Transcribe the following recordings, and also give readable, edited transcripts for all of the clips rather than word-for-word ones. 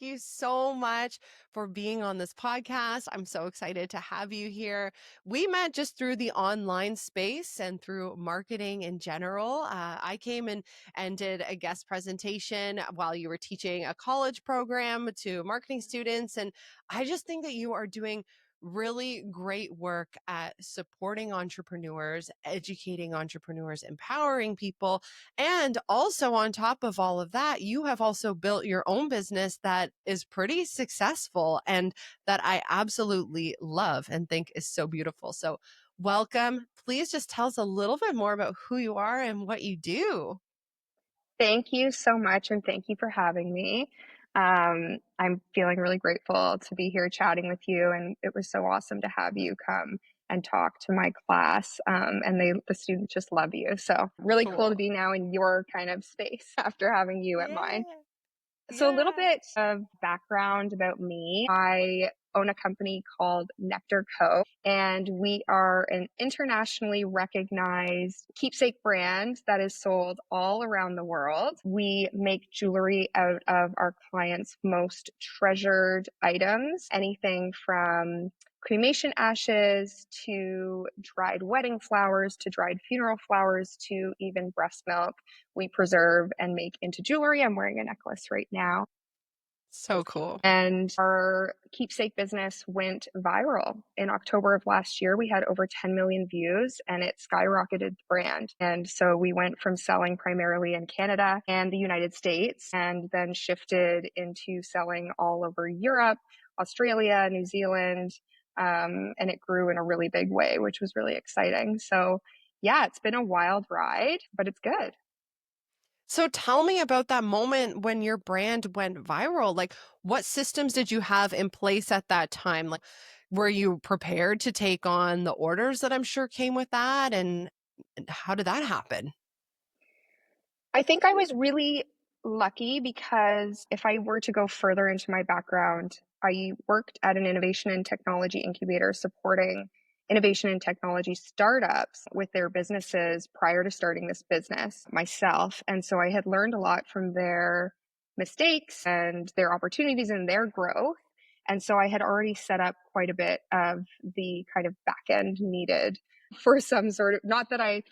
thank you so much for being on this podcast. I'm so excited to have you here. We met just through the online space and through marketing in general. I came and did a guest presentation while you were teaching a college program to marketing students. And I just think that you are doing really great work at supporting entrepreneurs, educating entrepreneurs, empowering people. And also, on top of all of that, you have also built your own business that is pretty successful and that I absolutely love and think is so beautiful. So, welcome. Please just tell us a little bit more about who you are and what you do. Thank you so much, and thank you for having me. I'm feeling really grateful to be here chatting with you, and it was so awesome to have you come and talk to my class. And the students just love you. So really cool to Cool. be now in your kind of space after having you at mine. Yeah. So a little Yeah. bit of background about me. I own a company called Nectar Co. And we are an internationally recognized keepsake brand that is sold all around the world. We make jewelry out of our clients' most treasured items, anything from cremation ashes to dried wedding flowers to dried funeral flowers to even breast milk we preserve and make into jewelry. I'm wearing a necklace right now. So cool. And our keepsake business went viral in October of last year. We had over 10 million views and it skyrocketed the brand. And so we went from selling primarily in Canada and the United States and then shifted into selling all over Europe, Australia, New Zealand. And it grew in a really big way, which was really exciting. So yeah, it's been a wild ride, but it's good. So tell me about that moment when your brand went viral. Like, what systems did you have in place at that time? Like, were you prepared to take on the orders that I'm sure came with that? And how did that happen? I think I was really lucky because if I were to go further into my background, I worked at an innovation and technology incubator supporting innovation and technology startups with their businesses prior to starting this business myself. And so I had learned a lot from their mistakes and their opportunities and their growth. And so I had already set up quite a bit of the kind of back end needed for some sort of, not that I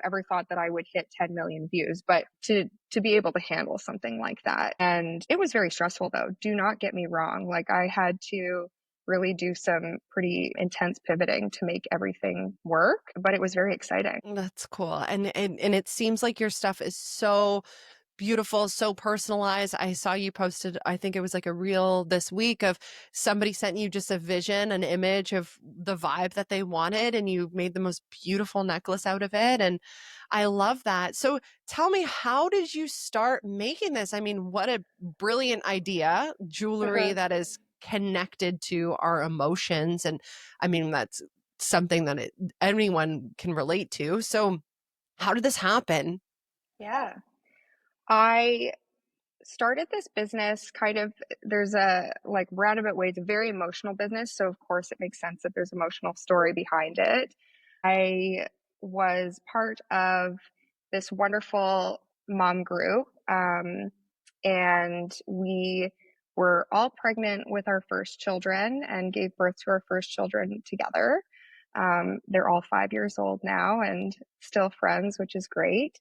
ever thought that I would hit 10 million views, but to be able to handle something like that. And it was very stressful though. Do not get me wrong. Like I had to really do some pretty intense pivoting to make everything work, but it was very exciting. That's cool. And it seems like your stuff is so beautiful, so personalized. I saw you posted, I think it was like a reel this week of somebody sent you just a vision, an image of the vibe that they wanted, and you made the most beautiful necklace out of it. And I love that. So tell me, how did you start making this? I mean, what a brilliant idea, jewelry Uh-huh. that is connected to our emotions. And I mean, that's something that anyone can relate to. So how did this happen? Yeah. I started this business kind of, there's a like roundabout way, it's a very emotional business. So of course it makes sense that there's emotional story behind it. I was part of this wonderful mom group. And we were all pregnant with our first children and gave birth to our first children together. They're all 5 years old now and still friends, which is great.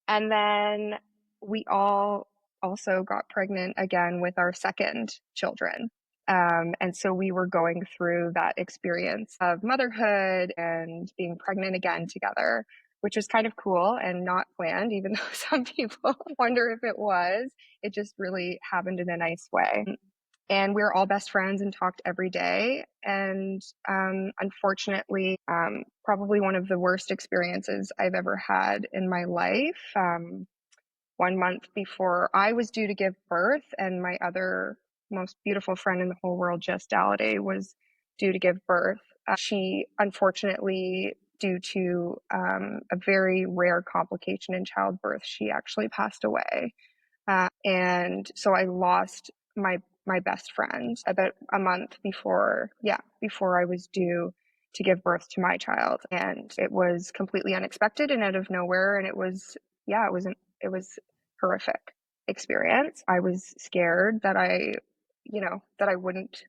And then we all also got pregnant again with our second children. And so we were going through that experience of motherhood and being pregnant again together, which was kind of cool and not planned, even though some people wonder if it was. It just really happened in a nice way. And we were all best friends and talked every day. And unfortunately, probably one of the worst experiences I've ever had in my life. 1 month before I was due to give birth, and my other most beautiful friend in the whole world, Jess Dalliday, was due to give birth. She unfortunately, due to a very rare complication in childbirth, she actually passed away. And so I lost my best friend about a month before I was due to give birth to my child. And it was completely unexpected and out of nowhere. And it was horrific experience. I was scared that I that I wouldn't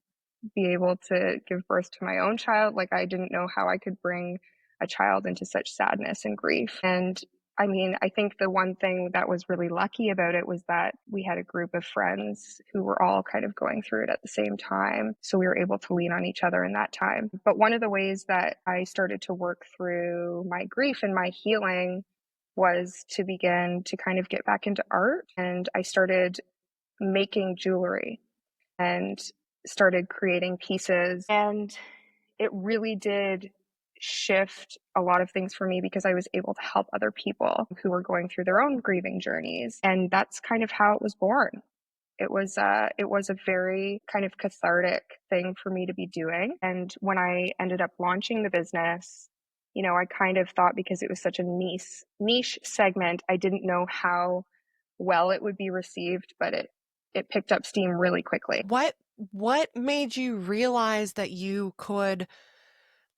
be able to give birth to my own child. Like, I didn't know how I could bring a child into such sadness and grief. And I mean, I think the one thing that was really lucky about it was that we had a group of friends who were all kind of going through it at the same time. So we were able to lean on each other in that time. But one of the ways that I started to work through my grief and my healing was to begin to kind of get back into art. And I started making jewelry and started creating pieces. And it really did shift a lot of things for me because I was able to help other people who were going through their own grieving journeys. And that's kind of how it was born. It was a very kind of cathartic thing for me to be doing. And when I ended up launching the business, I kind of thought, because it was such a niche segment, I didn't know how well it would be received, but it picked up steam really quickly. What made you realize that you could,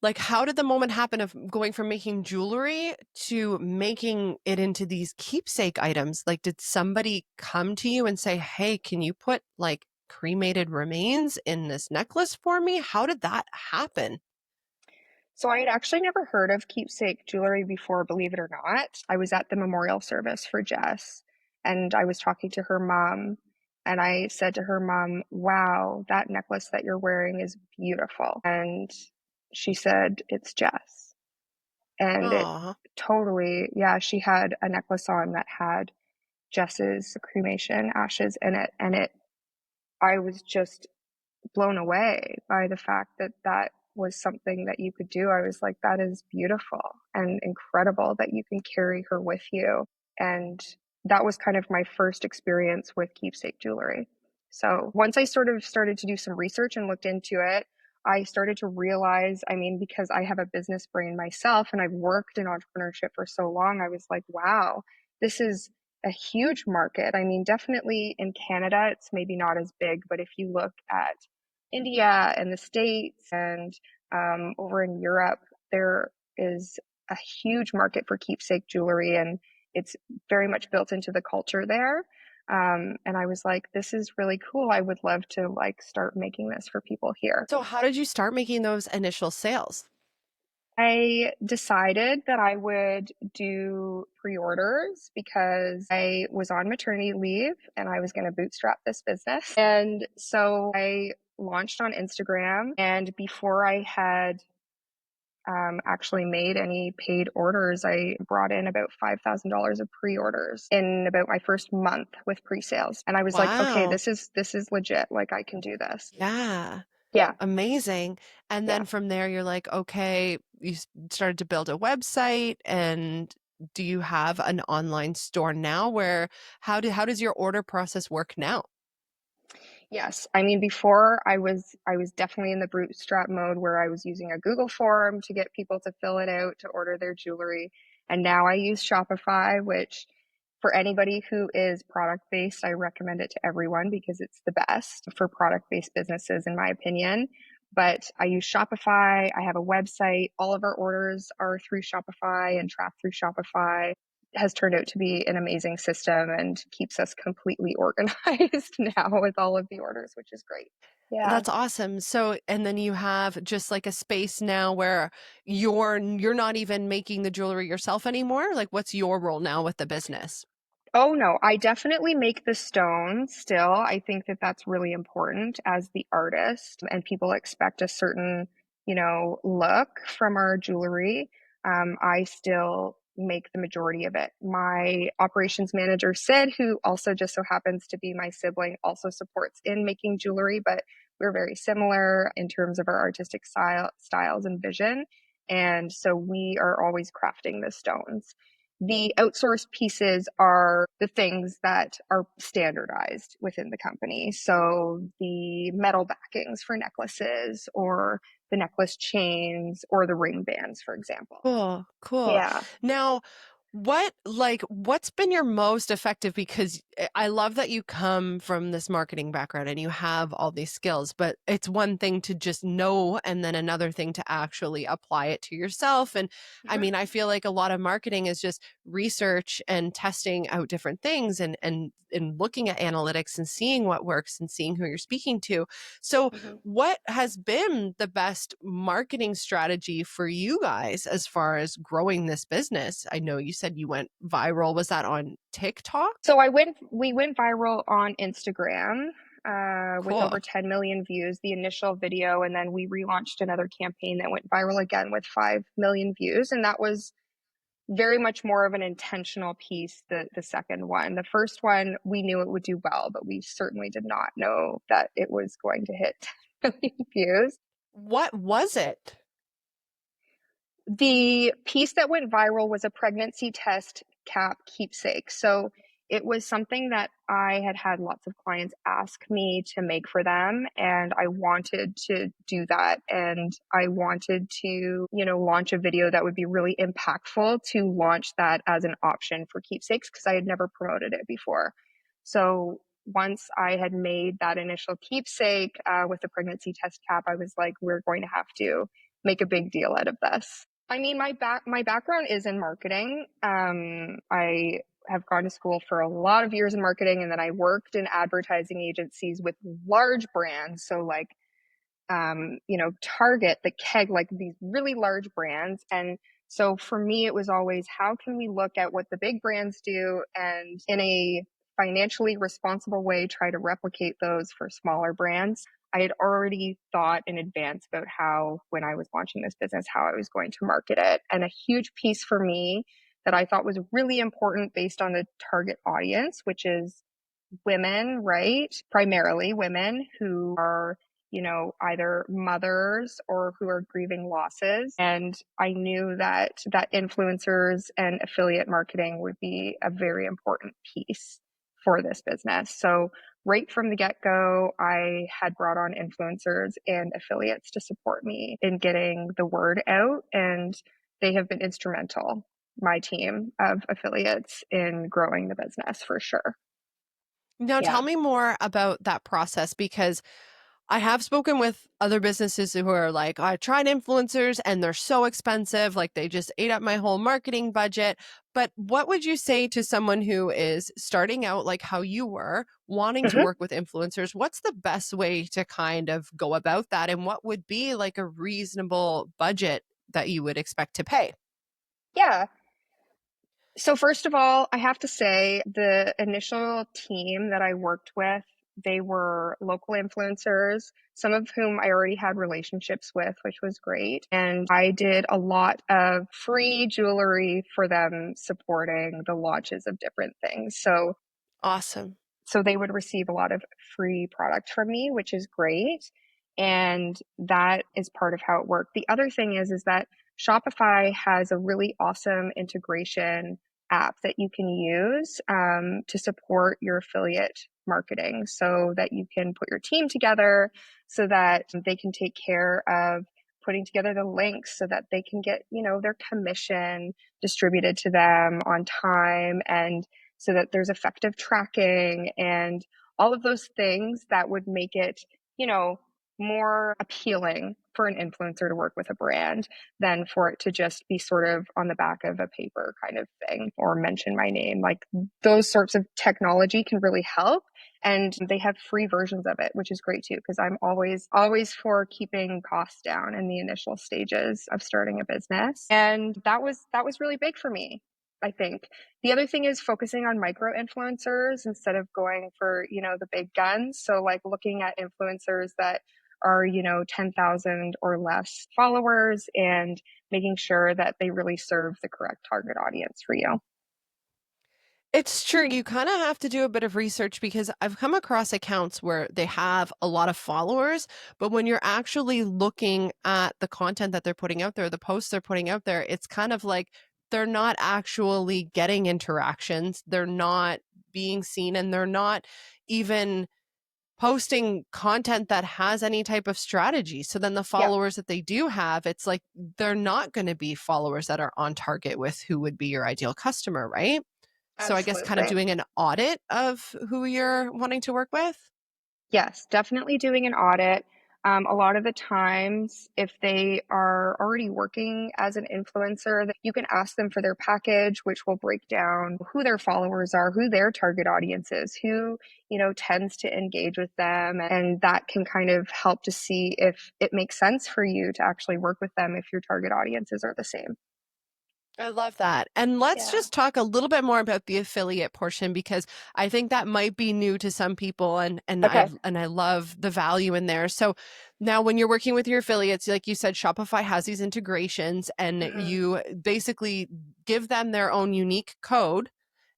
like, how did the moment happen of going from making jewelry to making it into these keepsake items? Like, did somebody come to you and say, hey, can you put like cremated remains in this necklace for me? How did that happen? So I had actually never heard of Keepsake jewelry before, believe it or not. I was at the memorial service for Jess, and I was talking to her mom, and I said to her mom, "Wow, that necklace that you're wearing is beautiful." And she said, "It's Jess." And it Oh, totally, yeah, she had a necklace on that had Jess's cremation ashes in it, and I was just blown away by the fact that that was something that you could do. I was like, that is beautiful and incredible that you can carry her with you. And that was kind of my first experience with keepsake jewelry. So once I sort of started to do some research and looked into it, I started to realize, I mean, because I have a business brain myself and I've worked in entrepreneurship for so long, I was like, wow, this is a huge market. I mean, definitely in Canada, it's maybe not as big, but if you look at India and the States and over in Europe, there is a huge market for keepsake jewelry, and it's very much built into the culture there. And I was like, this is really cool. I would love to like start making this for people here. so how did you start making those initial sales? I decided that I would do pre-orders because I was on maternity leave and I was going to bootstrap this business. And so I launched on Instagram. And before I had actually made any paid orders, I brought in about $5,000 of pre-orders in about my first month with pre-sales. And I was like, okay, Wow. this is legit. Like, I can do this. Yeah. Yeah. Amazing. And Yeah. then from there, you're like, okay, started to build a website. And do you have an online store now? Where how does your order process work now? Yes. I mean, before I was definitely in the bootstrap mode where I was using a Google form to get people to fill it out to order their jewelry. And now I use Shopify, which for anybody who is product based, I recommend it to everyone because it's the best for product based businesses, in my opinion. But I use Shopify. I have a website. All of our orders are through Shopify and tracked through Shopify. Has turned out to be an amazing system and keeps us completely organized now with all of the orders, which is great. Yeah. That's awesome. So, and then you have just like a space now where you're not even making the jewelry yourself anymore. Like, what's your role now with the business? Oh, no, I definitely make the stones still. I think that that's really important as the artist, and people expect a certain, look from our jewelry. I still make the majority of it. My operations manager, Sid, who also just so happens to be my sibling, also supports in making jewelry, but we're very similar in terms of our artistic styles and vision. And so we are always crafting the stones. The outsourced pieces are the things that are standardized within the company. So the metal backings for necklaces or the necklace chains or the ring bands, for example. Cool, cool. Yeah. Now, what's been your most effective? Because I love that you come from this marketing background and you have all these skills, but it's one thing to just know and then another thing to actually apply it to yourself. And I Mhm. mean, I feel like a lot of marketing is just research and testing out different things and looking at analytics and seeing what works and seeing who you're speaking to. So Mhm. what has been the best marketing strategy for you guys as far as growing this business? I know you said you went viral. Was that on TikTok? So we went viral on Instagram with Cool. over 10 million views, the initial video. And then we relaunched another campaign that went viral again with 5 million views. And that was very much more of an intentional piece, the second one. The first one, we knew it would do well, but we certainly did not know that it was going to hit 10 million views. What was it? The piece that went viral was a pregnancy test cap keepsake. So it was something that I had had lots of clients ask me to make for them. And I wanted to do that. And I wanted to, launch a video that would be really impactful to launch that as an option for keepsakes because I had never promoted it before. So once I had made that initial keepsake with the pregnancy test cap, I was like, we're going to have to make a big deal out of this. I mean, my background is in marketing. I have gone to school for a lot of years in marketing, and then I worked in advertising agencies with large brands. So like, Target, the Keg, like these really large brands. And so for me, it was always, how can we look at what the big brands do and in a financially responsible way, try to replicate those for smaller brands? I had already thought in advance about how, when I was launching this business, how I was going to market it. And a huge piece for me that I thought was really important based on the target audience, which is women, right? Primarily women who are, either mothers or who are grieving losses. And I knew that influencers and affiliate marketing would be a very important piece for this business. So right from the get-go, I had brought on influencers and affiliates to support me in getting the word out. And they have been instrumental, my team of affiliates, in growing the business for sure. Now, tell Yeah. me more about that process because I have spoken with other businesses who are like, I tried influencers and they're so expensive. Like they just ate up my whole marketing budget. But what would you say to someone who is starting out like how you were, wanting to Mhm. work with influencers? What's the best way to kind of go about that? And what would be like a reasonable budget that you would expect to pay? Yeah. So first of all, I have to say the initial team that I worked with, they were local influencers, some of whom I already had relationships with, which was great. And I did a lot of free jewelry for them supporting the launches of different things. Awesome. So they would receive a lot of free product from me, which is great. And that is part of how it worked. The other thing is that Shopify has a really awesome integration app that you can use to support your affiliate marketing so that you can put your team together so that they can take care of putting together the links so that they can get, their commission distributed to them on time, and so that there's effective tracking and all of those things that would make it, more appealing for an influencer to work with a brand than for it to just be sort of on the back of a paper kind of thing or mention my name. Like those sorts of technology can really help. And they have free versions of it, which is great too, because I'm always for keeping costs down in the initial stages of starting a business. And that was really big for me, I think. The other thing is focusing on micro influencers instead of going for, the big guns. So like looking at influencers that are, 10,000 or less followers and making sure that they really serve the correct target audience for you. It's true. You kind of have to do a bit of research because I've come across accounts where they have a lot of followers, but when you're actually looking at the content that they're putting out there, the posts they're putting out there, it's kind of like they're not actually getting interactions. They're not being seen and they're not even posting content that has any type of strategy. So then the Yeah, followers that they do have, it's like they're not going to be followers that are on target with who would be your ideal customer, right? So I guess kind of absolutely. doing an audit of who you're wanting to work with? Yes, definitely doing an audit. A lot of the times, if they are already working as an influencer, that you can ask them for their package, which will break down who their followers are, who their target audience is, who, tends to engage with them. And that can kind of help to see if it makes sense for you to actually work with them if your target audiences are the same. I love that. And let's Yeah. just talk a little bit more about the affiliate portion because I think that might be new to some people Okay. and I love the value in there. So now when you're working with your affiliates, like you said, Shopify has these integrations and Mhm. you basically give them their own unique code.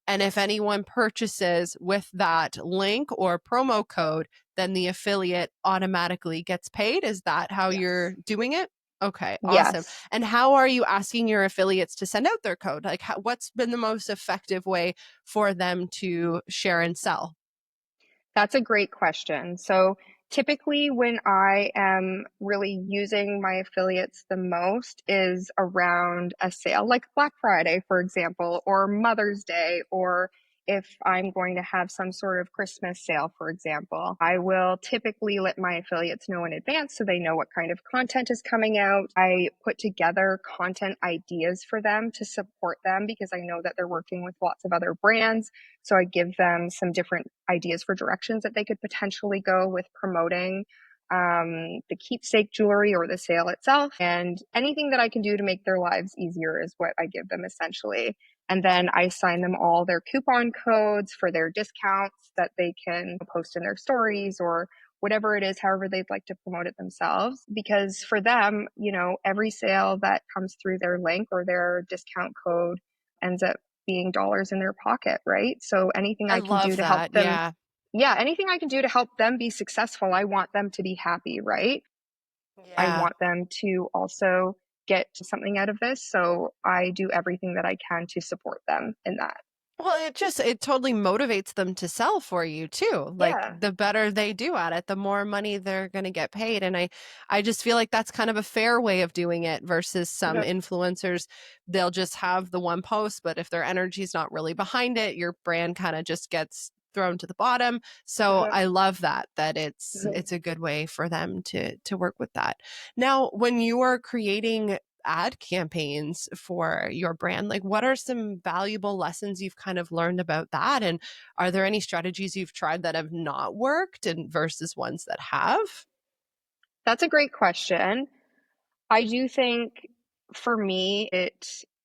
And if Yes. anyone purchases with that link or promo code, then the affiliate automatically gets paid. Is that how Yes. you're doing it? Okay, awesome. Yes. And how are you asking your affiliates to send out their code? Like, what's been the most effective way for them to share and sell? That's a great question. So typically when I am really using my affiliates the most is around a sale, like Black Friday, for example, or Mother's Day, or if I'm going to have some sort of Christmas sale, for example. I will typically let my affiliates know in advance so they know what kind of content is coming out. I put together content ideas for them to support them because I know that they're working with lots of other brands. So I give them some different ideas for directions that they could potentially go with promoting the Keepsake jewelry or the sale itself. And anything that I can do to make their lives easier is what I give them essentially. And then I assign them all their coupon codes for their discounts that they can post in their stories or whatever it is, however they'd like to promote it themselves. Because for them, every sale that comes through their link or their discount code ends up being dollars in their pocket, right? So anything I I can do love to help that. them, Yeah. yeah, anything I can do to help them be successful, I want them to be happy, right? I Yeah. want them to also get something out of this. So I do everything that I can to support them in that. Well, it totally motivates them to sell for you too. Like Yeah. the better they do at it, the more money they're going to get paid. And I just feel like that's kind of a fair way of doing it versus some Mhm. influencers, they'll just have the one post, but if their energy's not really behind it, your brand kind of just gets thrown to the bottom. So Mhm. I love that Mhm. it's a good way for them to work with that. Now, when you are creating ad campaigns for your brand, like what are some valuable lessons you've kind of learned about that, and are there any strategies you've tried that have not worked and versus ones that have? That's a great question. I do think for me,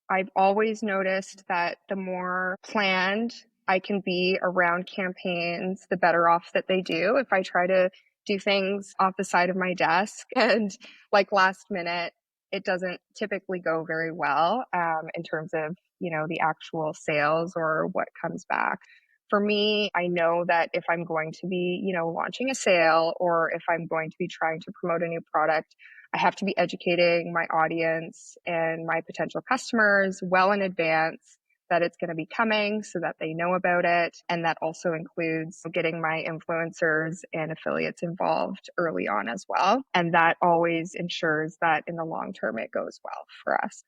I've always noticed that the more planned I can be around campaigns, the better off that they do. If I try to do things off the side of my desk and like last minute, it doesn't typically go very well in terms of, the actual sales or what comes back. For me, I know that if I'm going to be, launching a sale or if I'm going to be trying to promote a new product, I have to be educating my audience and my potential customers well in advance that it's going to be coming so that they know about it. And that also includes getting my influencers and affiliates involved early on as well. And that always ensures that in the long term, it goes well for us.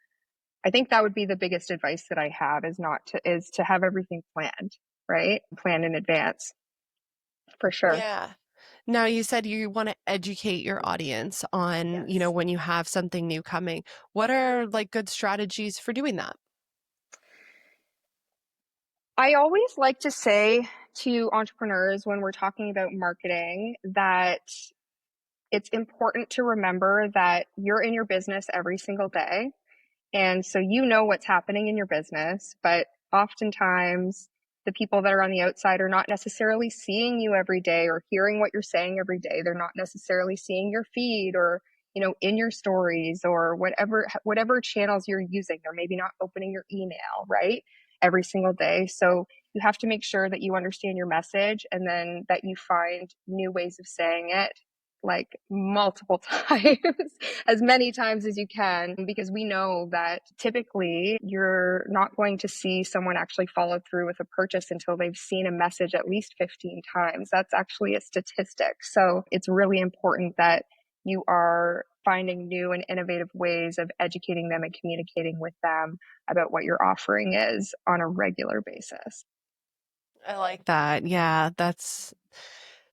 I think that would be the biggest advice that I have is to have everything planned, right? Plan in advance for sure. Yeah. Now you said you want to educate your audience on, Yes. when you have something new coming. What are like good strategies for doing that? I always like to say to entrepreneurs when we're talking about marketing that it's important to remember that you're in your business every single day. And so you know what's happening in your business, but oftentimes the people that are on the outside are not necessarily seeing you every day or hearing what you're saying every day. They're not necessarily seeing your feed or, in your stories or whatever channels you're using. They're maybe not opening your email, right? Every single day. So you have to make sure that you understand your message and then that you find new ways of saying it like multiple times, as many times as you can, because we know that typically you're not going to see someone actually follow through with a purchase until they've seen a message at least 15 times. That's actually a statistic. So it's really important that you are finding new and innovative ways of educating them and communicating with them about what your offering is on a regular basis. I like that. Yeah,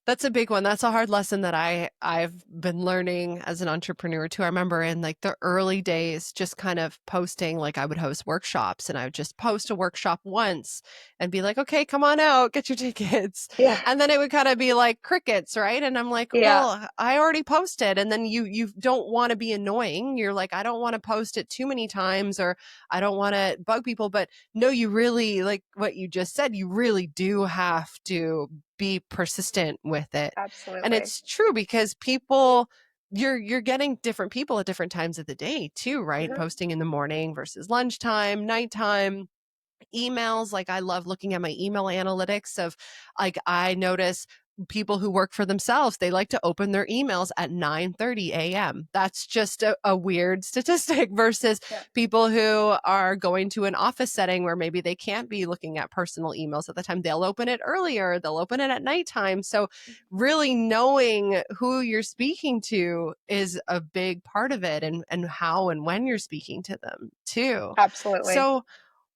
That's a big one. That's a hard lesson that I've been learning as an entrepreneur too. I remember in like the early days, just kind of posting, like I would host workshops and I would just post a workshop once and be like, okay, come on out, get your tickets. Yeah. And then it would kind of be like crickets, right? And I'm like, Yeah, well, I already posted. And then you don't want to be annoying. You're like, I don't want to post it too many times or I don't want to bug people. But no, you really, like what you just said, you really do have to be persistent with it. And absolutely. it's true because people you're getting different people at different times of the day too, right? Mhm. Posting in the morning versus lunchtime, nighttime, emails. Like I love looking at my email analytics of like I notice people who work for themselves, they like to open their emails at 9:30 a.m. That's just a weird statistic versus Yeah. people who are going to an office setting where maybe they can't be looking at personal emails at the time. They'll open it earlier, they'll open it at nighttime. So really knowing who you're speaking to is a big part of it, and how and when you're speaking to them too. Absolutely. So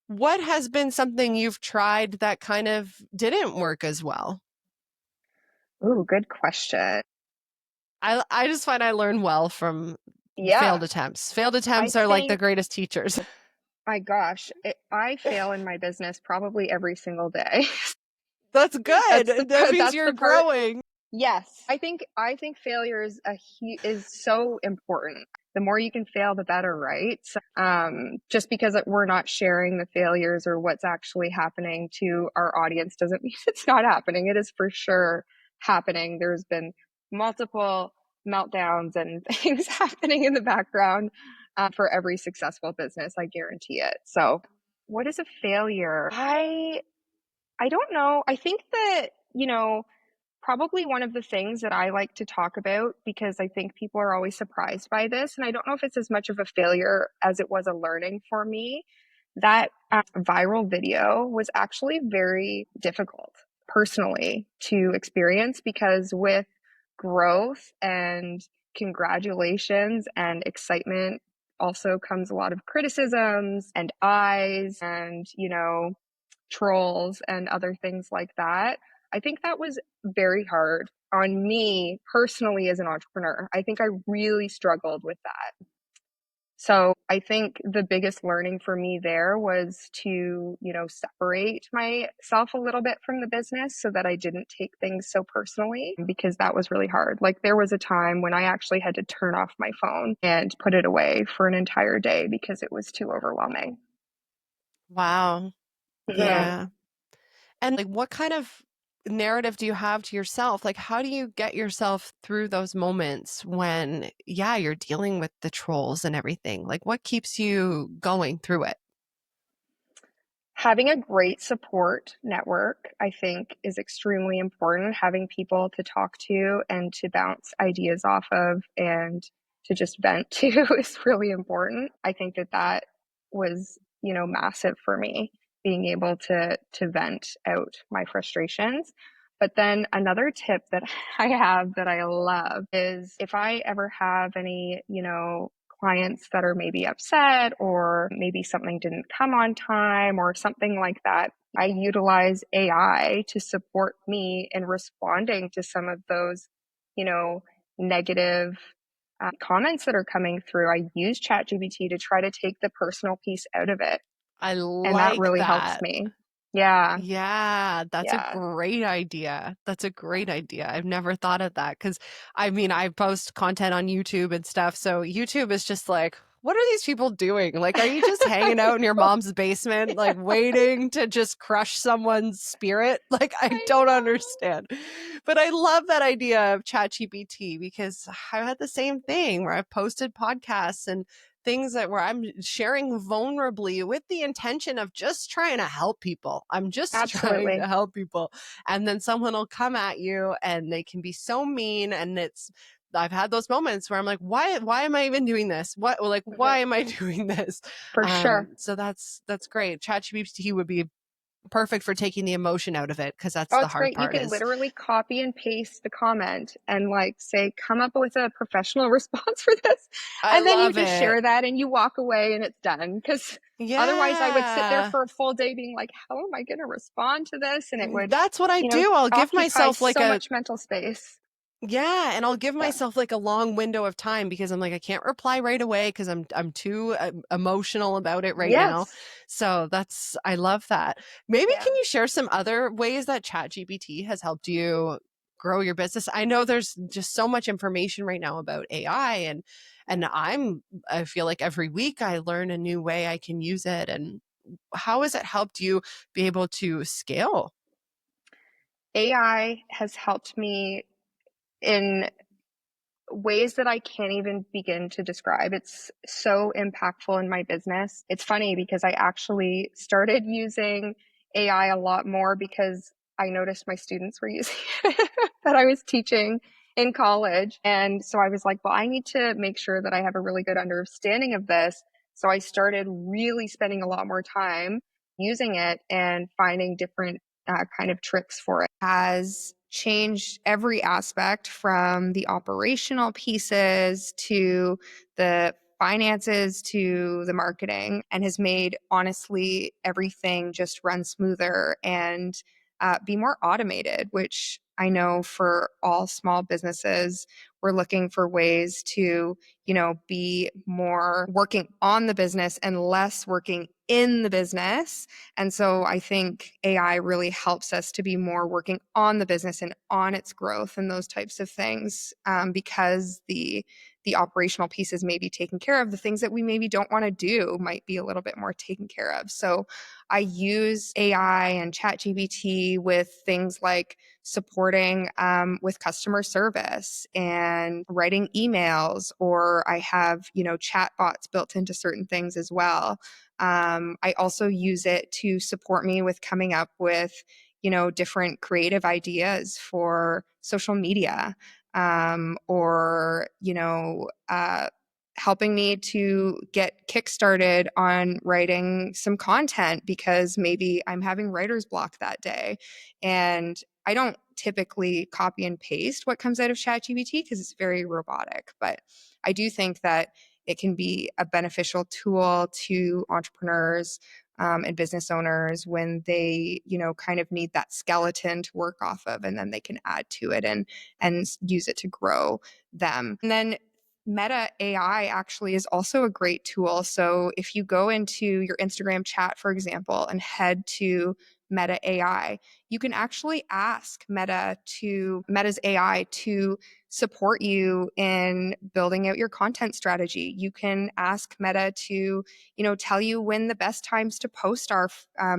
what has been something you've tried that kind of didn't work as well? Ooh, good question. I just find I learn well from Yeah, failed attempts. Failed I attempts are like the think, greatest teachers. my gosh, I fail in my business probably every single day. That's That's the good. That means that's you're the part. growing. Yes, I think failure is is so important. The more you can fail, the better, right? So, just because we're not sharing the failures or what's actually happening to our audience doesn't mean it's not happening. It is for sure happening. There's been multiple meltdowns and things happening in the background for every successful business. I guarantee it. So, what is a failure? I don't know. I think that, probably one of the things that I like to talk about, because I think people are always surprised by this, and I don't know if it's as much of a failure as it was a learning for me, that viral video was actually very difficult personally to experience because with growth and congratulations and excitement also comes a lot of criticisms and eyes and, trolls and other things like that. I think that was very hard on me personally as an entrepreneur. I think I really struggled with that. So I think the biggest learning for me there was to, separate myself a little bit from the business so that I didn't take things so personally because that was really hard. Like there was a time when I actually had to turn off my phone and put it away for an entire day because it was too overwhelming. Wow. Mhm. Yeah. And like what kind of narrative do you have to yourself? Like how do you get yourself through those moments when yeah, you're dealing with the trolls and everything? Like what keeps you going through it? Having a great support network, I think, is extremely important. Having people to talk to and to bounce ideas off of and to just vent to is really important. I think that that was, massive for me, being able to vent out my frustrations. But then another tip that I have that I love is if I ever have any, clients that are maybe upset or maybe something didn't come on time or something like that, I utilize AI to support me in responding to some of those, negative comments that are coming through. I use ChatGPT to try to take the personal piece out of it. I And that like really helps that. me. Yeah. Yeah, that's a Yeah. great idea. That's a great idea. I've never thought of that because I mean, I post content on YouTube and stuff. So YouTube is just like, what are these people doing? Like, are you just I hanging out in your know. mom's basement, like Yeah, waiting to just crush someone's spirit? Like, I I don't know. understand. But I love that idea of ChatGPT because I've had the same thing where I've posted podcasts and things that where I'm sharing vulnerably with the intention of just trying to help people. I'm just trying to Absolutely. help people. And then someone will come at you and they can be so mean and it's I've had those moments where I'm like, why am I even doing this? What like Mhm. why am I doing this? For sure. So that's great. ChatGPT would be perfect for taking the emotion out of it because that's Oh, the it's hard great. You part can is literally copy and paste the comment and like say, come up with a professional response for this. I And then you love just it. share that and you walk away and it's done. Because Otherwise, I would sit there Yeah. for a full day being like, how am I going to respond to this? And it would, That's what I you know, do. I'll give occupy myself like so a much mental space. Yeah, and I'll give Yeah. myself like a long window of time because I'm like I can't reply right away because I'm too emotional about it right now. Yes. So that's I love that. Maybe Yeah. can you share some other ways that ChatGPT has helped you grow your business? I know there's just so much information right now about AI and Yeah. I feel like every week I learn a new way I can use it, and how has it helped you be able to scale? AI has helped me in ways that I can't even begin to describe. It's so impactful in my business. It's funny because I actually started using AI a lot more because I noticed my students were using it that I was teaching in college. And so I was like, well, I need to make sure that I have a really good understanding of this. So I started really spending a lot more time using it and finding different kind of tricks for it. Has changed every aspect from the operational pieces to the finances to the marketing, and has made honestly everything just run smoother and be more automated, which I know for all small businesses, we're looking for ways to, be more working on the business and less working in the business. And so I think AI really helps us to be more working on the business and on its growth and those types of things, because the operational pieces may be taken care of. The things that we maybe don't want to do might be a little bit more taken care of. So I use AI and ChatGPT with things like supporting with customer service and writing emails, or I have, chat bots built into certain things as well. I also use it to support me with coming up with, different creative ideas for social media, or, helping me to get kickstarted on writing some content because maybe I'm having writer's block that day. And I don't typically copy and paste what comes out of ChatGPT because it's very robotic, but I do think that it can be a beneficial tool to entrepreneurs and business owners when they, kind of need that skeleton to work off of, and then they can add to it and use it to grow them. And then Meta AI actually is also a great tool. So if you go into your Instagram chat, for example, and head to Meta AI, you can actually ask Meta's AI to support you in building out your content strategy. You can ask Meta to, tell you when the best times to post are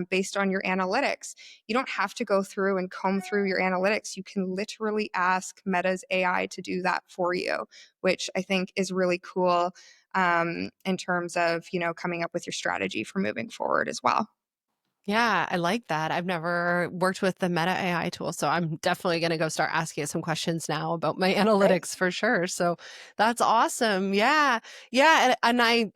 based on your analytics. You don't have to go through and comb through your analytics. You can literally ask Meta's AI to do that for you, which I think is really cool, in terms of, coming up with your strategy for moving forward as well. Yeah, I like that. I've never worked with the Meta AI tool, so I'm definitely going to go start asking it some questions now about my Right. analytics for sure. So that's awesome. Yeah. Yeah, and I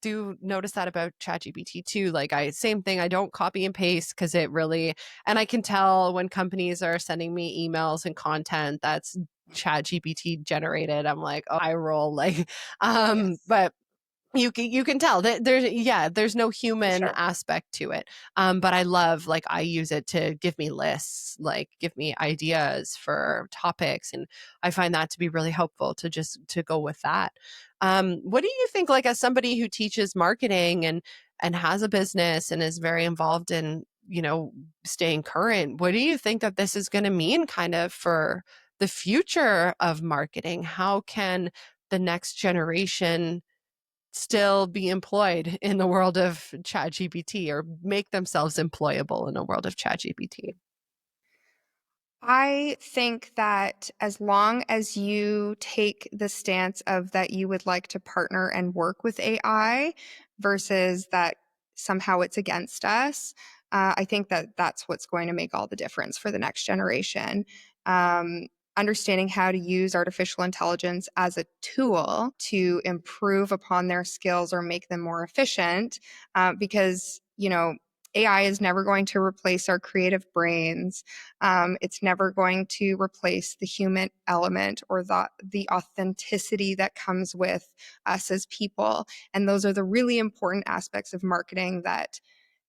do notice that about ChatGPT too. Like same thing, I don't copy and paste because it really, and I can tell when companies are sending me emails and content that's ChatGPT generated. I'm like, oh, I roll like Yes, but you can tell that there's no for human sure. aspect to it. But I love, like, I use it to give me lists, like give me ideas for topics, and I find that to be really helpful to just to go with that. What do you think, like, as somebody who teaches marketing and has a business and is very involved in, staying current, what do you think that this is going to mean kind of for the future of marketing? How can the next generation still be employed in the world of ChatGPT, or make themselves employable in the world of ChatGPT? I think that as long as you take the stance of that you would like to partner and work with AI versus that somehow it's against us, I think that that's what's going to make all the difference for the next generation. Um, Understanding how to use artificial intelligence as a tool to improve upon their skills or make them more efficient, because, AI is never going to replace our creative brains. It's never going to replace the human element or the authenticity that comes with us as people. And those are the really important aspects of marketing that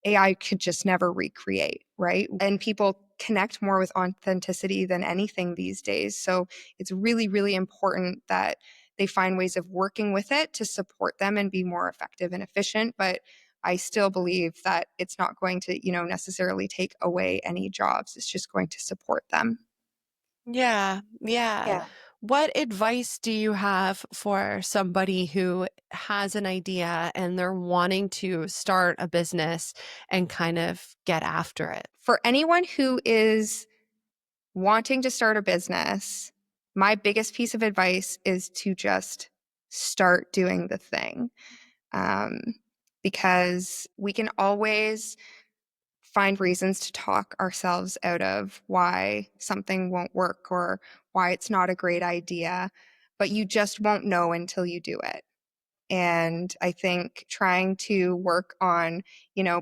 AI could just never recreate, right? And people connect more with authenticity than anything these days. So it's really, really important that they find ways of working with it to support them and be more effective and efficient. But I still believe that it's not going to, necessarily take away any jobs. It's just going to support them. Yeah, yeah. Yeah. What advice do you have for somebody who has an idea and they're wanting to start a business and kind of get after it? For anyone who is wanting to start a business, my biggest piece of advice is to just start doing the thing. Um, because we can always find reasons to talk ourselves out of why something won't work or why it's not a great idea, but you just won't know until you do it. And I think trying to work on,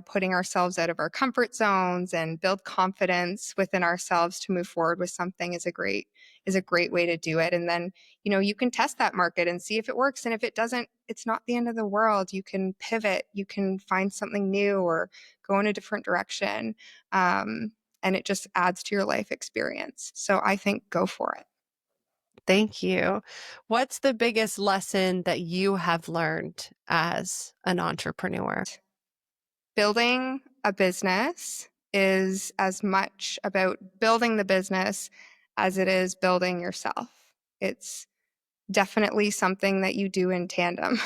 putting ourselves out of our comfort zones and build confidence within ourselves to move forward with something is a great way to do it. And then, you can test that market and see if it works. And if it doesn't, it's not the end of the world. You can pivot, you can find something new or go in a different direction. And it just adds to your life experience. So I think go for it. Thank you. What's the biggest lesson that you have learned as an entrepreneur? Building a business is as much about building the business as it is building yourself. It's definitely something that you do in tandem.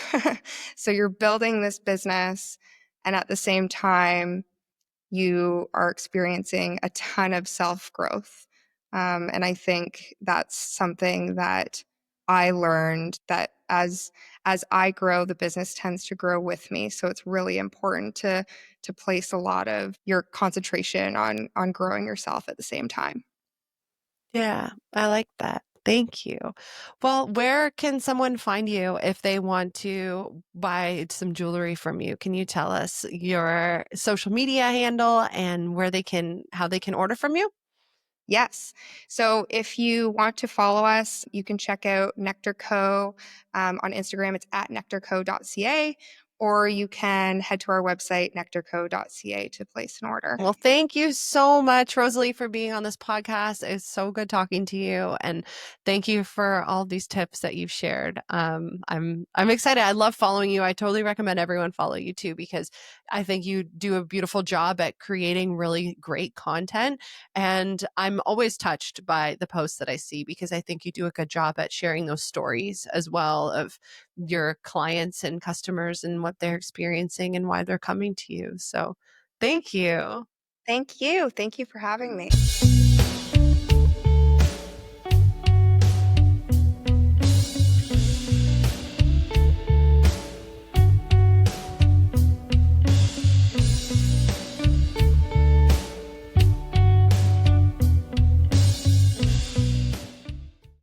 So you're building this business, and at the same time, you are experiencing a ton of self growth. And I think that's something that I learned that as I grow, the business tends to grow with me. So it's really important to place a lot of your concentration on growing yourself at the same time. Yeah, I like that. Thank you. Well, where can someone find you if they want to buy some jewelry from you? Can you tell us your social media handle and how they can order from you? Yes. So if you want to follow us, you can check out Nectar Co. On Instagram. It's at nectarco.ca, or you can head to our website, nectarco.ca, to place an order. Well, thank you so much, Rosalie, for being on this podcast. It's so good talking to you, and thank you for all these tips that you've shared. I'm excited. I love following you. I totally recommend everyone follow you too because I think you do a beautiful job at creating really great content, and I'm always touched by the posts that I see because I think you do a good job at sharing those stories as well of your clients and customers and what they're experiencing and why they're coming to you. So, thank you. Thank you. Thank you for having me.